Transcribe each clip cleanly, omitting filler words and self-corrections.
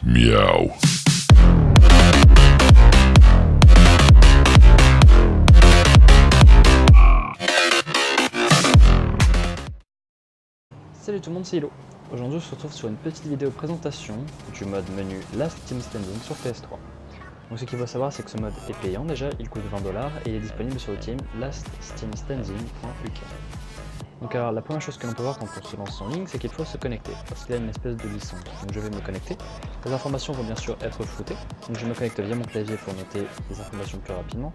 Miaou. Salut tout le monde, c'est Hilo. Aujourd'hui on se retrouve sur une petite vidéo présentation du mode menu Last Team Standing sur PS3. Donc ce qu'il faut savoir c'est que ce mode est payant déjà, il coûte 20$ et il est disponible sur le team lastteamstanding.uk. Donc alors la première chose que l'on peut voir quand on se lance en ligne c'est qu'il faut se connecter parce qu'il y a une espèce de licence. Donc je vais me connecter. Les informations vont bien sûr être floutées, donc je me connecte via mon clavier pour noter les informations plus rapidement.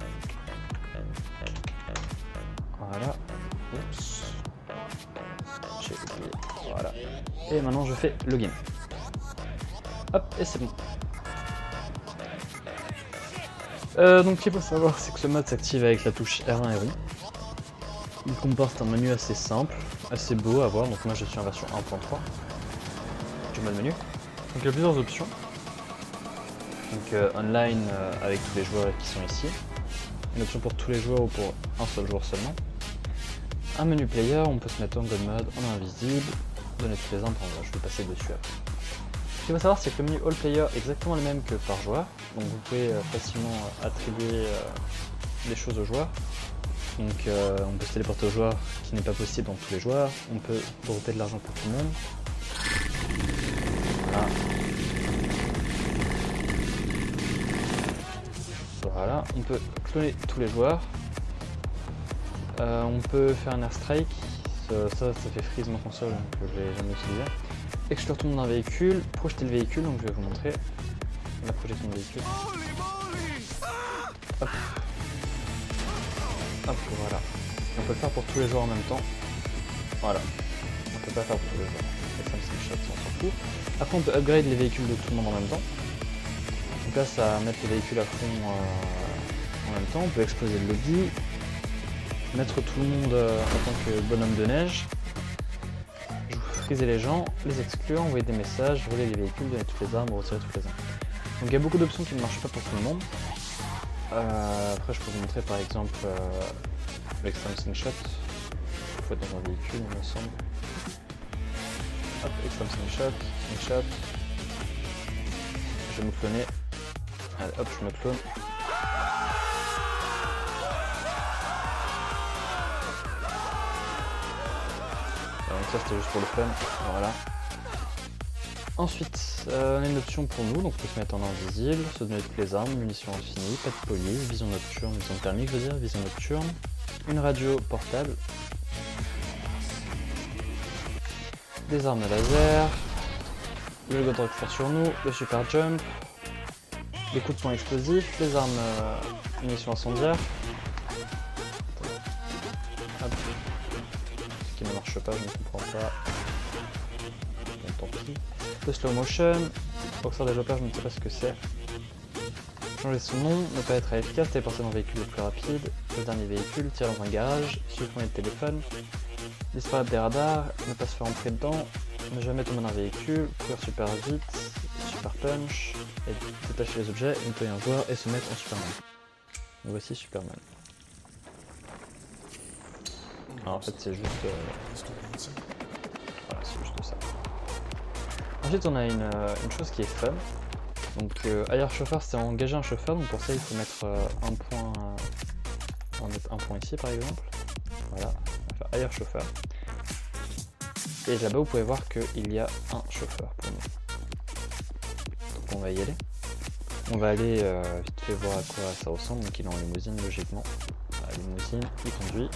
Voilà. Oups. J'ai oublié. Voilà. Et maintenant je fais login. Hop, et c'est bon. Donc ce qu'il faut savoir c'est que ce mode s'active avec la touche R1 et R1. Il comporte un menu assez simple, assez beau à voir, donc moi je suis en version 1.3 du mode menu. Donc il y a plusieurs options. Donc online avec tous les joueurs qui sont ici. Une option pour tous les joueurs ou pour un seul joueur seulement. Un menu player, on peut se mettre en god mode, en invisible, donner toutes les armes, je vais passer dessus après. Ce qu'il faut savoir c'est que le menu all player est exactement le même que par joueur, donc vous pouvez facilement attribuer des choses aux joueurs. Donc on peut se téléporter aux joueurs, qui n'est pas possible dans tous les joueurs, on peut dropper de l'argent pour tout le monde. Voilà, on peut cloner tous les joueurs. On peut faire un airstrike, ça fait freeze ma console, donc je l'ai jamais utilisé. Exclure tout le monde d'un véhicule, projeter le véhicule, donc je vais vous montrer la projection de véhicule. Hop. Hop, voilà. On peut le faire pour tous les joueurs en même temps. Voilà. On peut pas faire pour tous les joueurs. Les Samsung Shots, on s'en fout. Après on peut upgrade les véhicules de tout le monde en même temps. Donc là ça va mettre les véhicules à fond en même temps. On peut exploser le lobby. Mettre tout le monde en tant que bonhomme de neige, friser les gens, les exclure, envoyer des messages, voler les véhicules, donner toutes les armes, retirer toutes les armes. Donc il y a beaucoup d'options qui ne marchent pas pour tout le monde. Après je peux vous montrer par exemple l'extreme slingshot. Il faut être dans un véhicule il me semble. Hop, extreme slingshot. Je vais me cloner. Allez hop, je me clone. Donc ça c'était juste pour le fun, voilà. Ensuite, on a une option pour nous, donc on peut se mettre en invisible, se donner toutes les armes, munitions infinies, pas de police, vision nocturne, vision thermique je veux dire, vision nocturne, une radio portable, des armes à laser, le god rock sur nous, le super jump, les coups de poing explosifs, les armes munitions incendiaires. Hop. Qui ne marche pas, je ne comprends pas. Bon, tant pis. Le slow motion, Rockstar développeur, je ne sais pas ce que c'est. Changer son nom, ne pas être AFK, téléporter dans le véhicule le plus rapide, le dernier véhicule, tirer dans un garage, supprimer le téléphone, disparaître des radars, ne pas se faire entrer dedans, ne jamais tomber dans un véhicule, courir super vite, super punch, et détacher les objets, nettoyer un joueur et se mettre en Superman. Donc voici Superman. Alors en fait c'est juste voilà, c'est juste ça. Ensuite on a une chose qui est fun. Donc hire chauffeur, c'est engager un chauffeur, donc pour ça il faut mettre un point on va mettre un point ici par exemple. Voilà, on va faire hire chauffeur. Et là-bas vous pouvez voir qu'il y a un chauffeur pour nous. Donc on va y aller. On va aller vite fait voir à quoi ça ressemble, donc il est en limousine logiquement. La limousine, il conduit.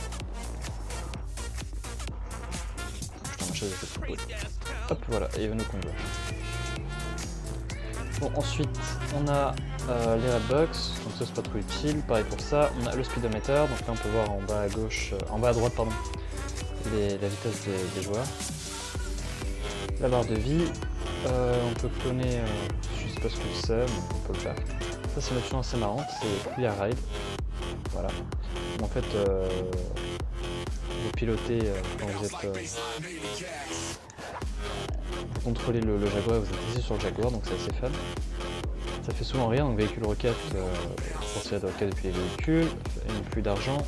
Hop voilà, et il va nous conduire. Bon ensuite on a les redbox, donc ça c'est pas trop utile, pareil pour ça. On a le speedometer, donc là on peut voir en bas à gauche, en bas à droite pardon, la vitesse des joueurs. La barre de vie, on peut cloner, je sais pas ce que c'est, mais on peut le faire. Ça c'est une option assez marrante, c'est clear ride. Voilà. En fait vous pilotez quand vous êtes vous contrôlez le Jaguar et vous êtes ici sur le Jaguar, donc c'est assez fun. Ça fait souvent rire, donc véhicule roquette pour tirer des roquettes depuis les véhicules, une pluie d'argent.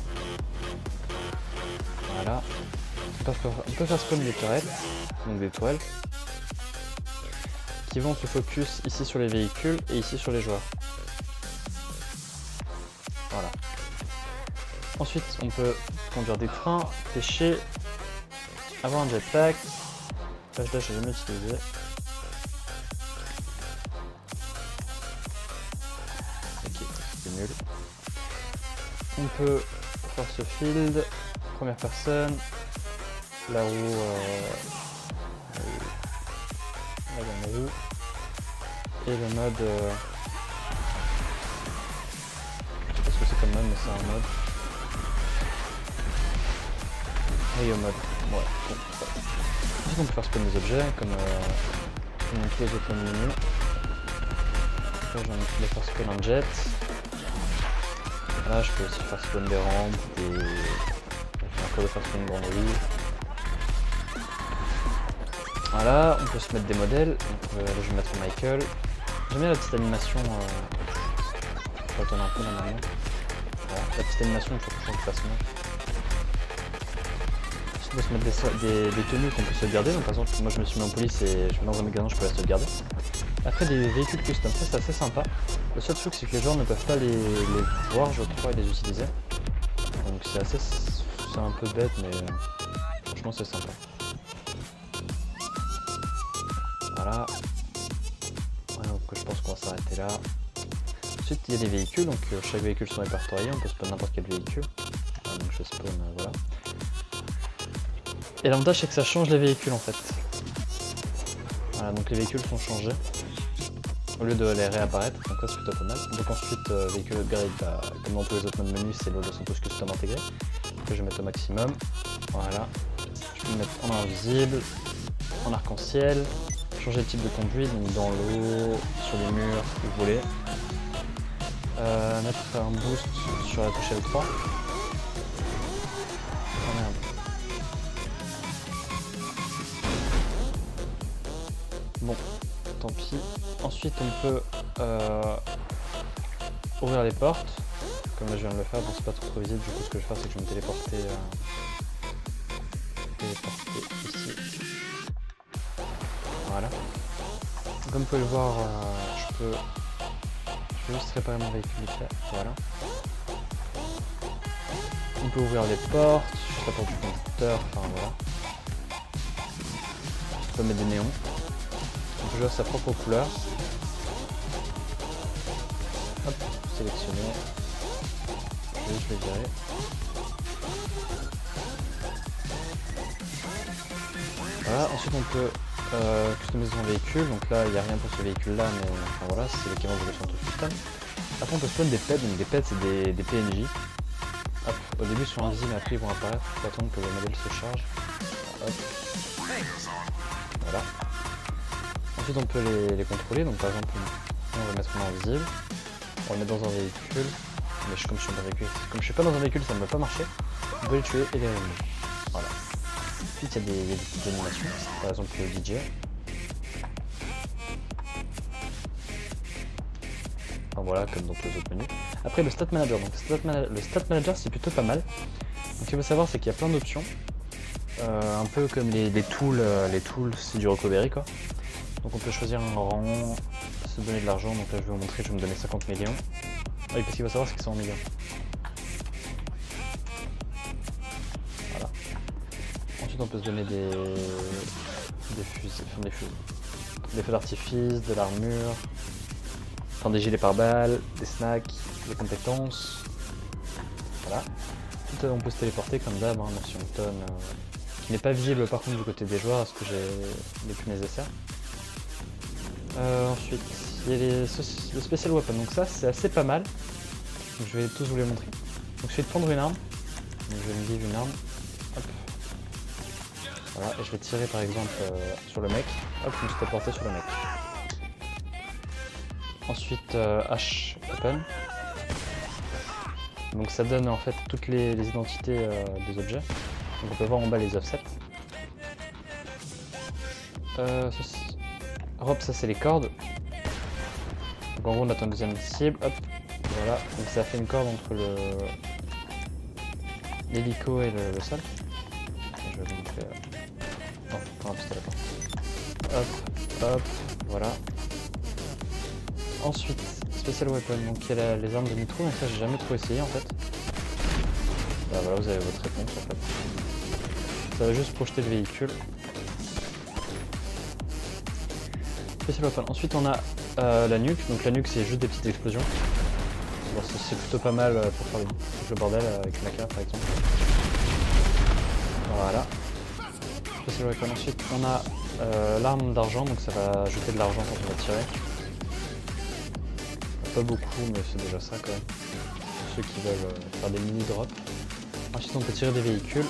Voilà. On peut faire spawn des turrets, donc des toiles, qui vont se focus ici sur les véhicules et ici sur les joueurs. Voilà. Ensuite, on peut conduire des trains, pêcher, avoir un jetpack. Flash dash, j'ai jamais utilisé. Ok, c'est nul. On peut force field, première personne, la roue, la roue, et le mode. Je sais pas ce que c'est comme mode, mais c'est un mode. Et au mode. Ouais, bon, ouais. Ensuite, on peut faire spawn des objets comme tous les autres menus. Là, j'ai envie de faire spawn un jet. Là, je peux aussi faire spawn des rampes, j'ai encore de faire spawn une grande rue. Voilà, on peut se mettre des modèles. Donc, là, je vais mettre Michael. J'aime bien la petite animation. Je vais attendre un peu normalement. Voilà, la petite animation, il faut que je change de placement. On peut se mettre des tenues qu'on peut sauvegarder. Donc, par exemple, moi je me suis mis en police et je vais dans un magasin, je peux la sauvegarder. Après, des véhicules custom, ça c'est assez sympa. Le seul truc, c'est que les joueurs ne peuvent pas les voir, je crois, et les utiliser. Donc, c'est un peu bête, mais franchement, c'est sympa. Voilà. Ouais, donc, je pense qu'on va s'arrêter là. Ensuite, il y a des véhicules. Donc, chaque véhicule sont répertoriés. On peut spawn n'importe quel véhicule. Donc, je spawn, voilà. Et l'avantage c'est que ça change les véhicules en fait. Voilà, donc les véhicules sont changés au lieu de les réapparaître, donc ça c'est plutôt pas mal. Donc ensuite, véhicule upgrade, bah, comme dans tous les autres modes menus, c'est le sont tous custom intégrés. Donc je vais mettre au maximum. Voilà. Je peux le mettre en invisible, en arc-en-ciel, changer le type de conduite, donc dans l'eau, sur les murs, ou voler. Mettre un boost sur la touche L3. Oh merde. Bon, tant pis. Ensuite, on peut ouvrir les portes, comme là je viens de le faire, bon c'est pas trop visible, du coup ce que je vais faire c'est que je vais me téléporter ici. Voilà. Comme vous pouvez le voir, je vais juste réparer mon véhicule vite fait, voilà. On peut ouvrir les portes, juste la porte du conducteur, enfin voilà. On peut mettre des néons. On peut jouer à sa propre couleur. Hop, sélectionner. Je vais virer. Voilà, ensuite on peut customiser son véhicule. Donc là, il n'y a rien pour ce véhicule là, mais enfin voilà, c'est les caméras de sont custom. Après on peut spawn des pets, donc des pets c'est des PNJ. Hop, au début ils sont invisibles, mais après ils vont apparaître. Il faut attendre que le modèle se charge. Hop. Voilà. Ensuite on peut les contrôler, donc par exemple on va mettre en invisible, on va le mettre dans un véhicule, mais comme je suis pas dans un véhicule ça ne va pas marcher, on peut les tuer et les réunir. Voilà. Ensuite il y a des petites animations, par exemple le DJ. Enfin, voilà, comme dans tous les autres menus. Après le stat manager, donc le stat manager c'est plutôt pas mal. Donc ce qu'il faut savoir c'est qu'il y a plein d'options, un peu comme les tools c'est du recovery quoi. Donc on peut choisir un rang, se donner de l'argent, donc là je vais vous montrer, je vais me donner 50 millions. Ah oui, parce qu'il faut savoir c'est qu'ils sont en millions. Voilà. Ensuite on peut se donner des feux d'artifice, de l'armure, enfin des gilets pare-balles, des snacks, des compétences. Voilà. Ensuite on peut se téléporter comme d'hab, hein, sur une tonne qui n'est pas visible par contre du côté des joueurs, parce que j'ai plus nécessaire. Ensuite, il y a le special weapon, donc ça c'est assez pas mal. Donc, je vais tous vous les montrer. Donc je vais prendre une arme, donc, je vais me give une arme, hop. Voilà, et je vais tirer par exemple sur le mec, hop, je me suis téléporté sur le mec. Ensuite, H open. Donc ça donne en fait toutes les identités des objets. Donc on peut voir en bas les offsets. Hop, ça c'est les cordes. Donc en gros on attend une deuxième cible, hop, voilà, donc ça fait une corde entre l'hélico et le sol. Je vais vous montrer. Non, pas un pistolet là. Hop, hop, Voilà. Ensuite, Special Weapon, donc il y a les armes de nitro, donc ça j'ai jamais trop essayé en fait. Bah voilà, vous avez votre réponse en fait. Ça va juste projeter le véhicule. Special Weapon. Ensuite on a la nuque, donc la nuque c'est juste des petites explosions. Bon, c'est plutôt pas mal pour faire le bordel avec la carte par exemple. Voilà. Special Weapon. Ensuite on a l'arme d'argent, donc ça va jeter de l'argent quand on va tirer. Pas beaucoup, mais c'est déjà ça quand même. Pour ceux qui veulent faire des mini drops. Ensuite on peut tirer des véhicules.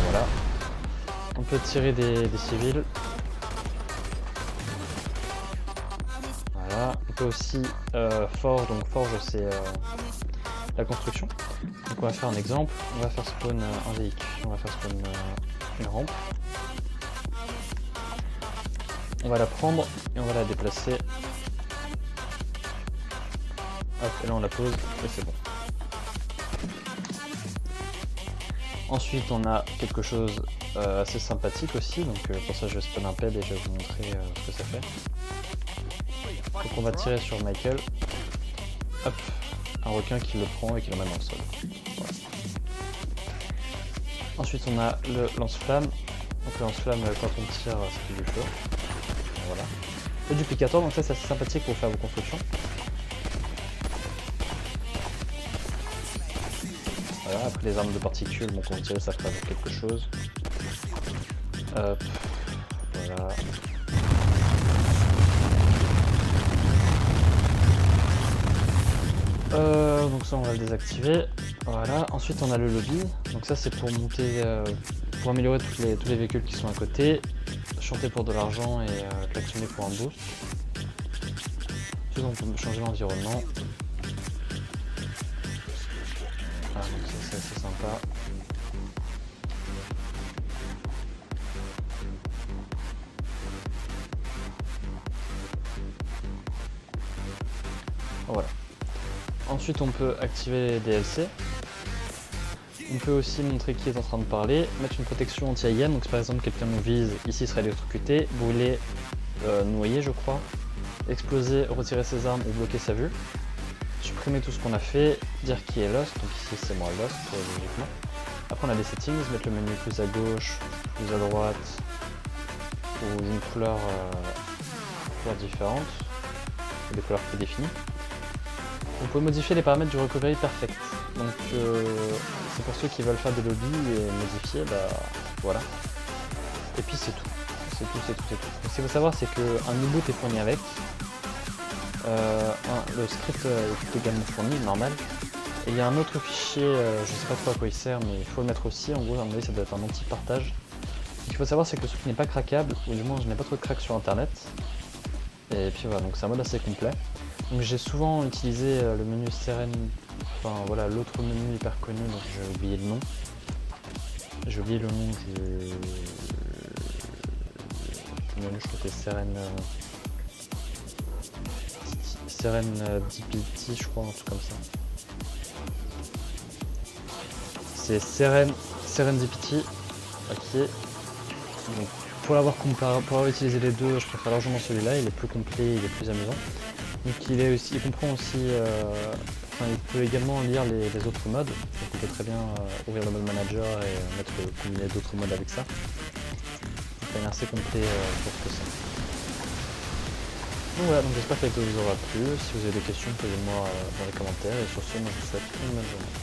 Voilà. On peut tirer des civils. Voilà. On peut aussi forge, donc forge c'est la construction. Donc on va faire un exemple. On va faire spawn un véhicule. On va faire spawn une rampe. On va la prendre et on va la déplacer. Hop, et là on la pose et c'est bon. Ensuite on a quelque chose assez sympathique aussi, donc pour ça je vais spawn un ped et je vais vous montrer ce que ça fait. Donc on va tirer sur Michael. Hop, un requin qui le prend et qui le met dans le sol. Voilà. Ensuite on a le lance-flamme. Donc le lance-flamme quand on tire ça fait du feu. Voilà. Le duplicateur, donc ça c'est assez sympathique pour faire vos constructions. Voilà, après les armes de particules, bon quand vous tirez ça fera quelque chose. Hop, voilà. Donc ça on va le désactiver. Voilà, ensuite on a le lobby. Donc ça c'est pour monter, pour améliorer tous les véhicules qui sont à côté. Chanter pour de l'argent et klaxonner pour un boost. Ensuite on peut changer l'environnement. Ah donc ça c'est assez sympa. Voilà. Ensuite on peut activer les DLC. On peut aussi montrer qui est en train de parler, mettre une protection anti-AIM, donc si par exemple quelqu'un nous vise, ici il serait électrocuté, brûlé, noyé je crois, exploser, retirer ses armes ou bloquer sa vue, supprimer tout ce qu'on a fait, dire qui est Lost, donc ici c'est moi Lost logiquement. Après on a les settings, mettre le menu plus à gauche, plus à droite, ou une couleur différente, des couleurs plus définies. Vous pouvez modifier les paramètres du recovery perfect. Donc c'est pour ceux qui veulent faire des lobbies et modifier, bah voilà. Et puis c'est tout. C'est tout. Donc, ce qu'il faut savoir c'est qu'un U-boot est fourni avec. Le script est également fourni, normal. Et il y a un autre fichier, je sais pas trop à quoi il sert, mais il faut le mettre aussi. En gros, à mon avis, ça doit être un anti-partage. Ce qu'il faut savoir c'est que le truc n'est pas craquable, ou du moins je n'ai pas trop de crack sur internet. Et puis voilà, donc c'est un mode assez complet. Donc j'ai souvent utilisé le menu Seren, enfin voilà l'autre menu hyper connu, donc j'ai oublié le nom. J'ai oublié le nom du menu, je crois que c'est Seren DPT, je crois, un truc comme ça. C'est Serendipity, ok. Donc pour l'avoir comparé, pour avoir utilisé les deux, je préfère largement celui-là, il est plus complet, il est plus amusant. Donc il comprend aussi, il peut également lire les autres modes, donc on peut très bien ouvrir le mode manager et combiner d'autres modes avec ça. Donc il est assez complet pour ce que c'est. Donc voilà, donc j'espère que la vidéo vous aura plu. Si vous avez des questions, posez-moi dans les commentaires et sur ce, moi je vous souhaite une bonne journée.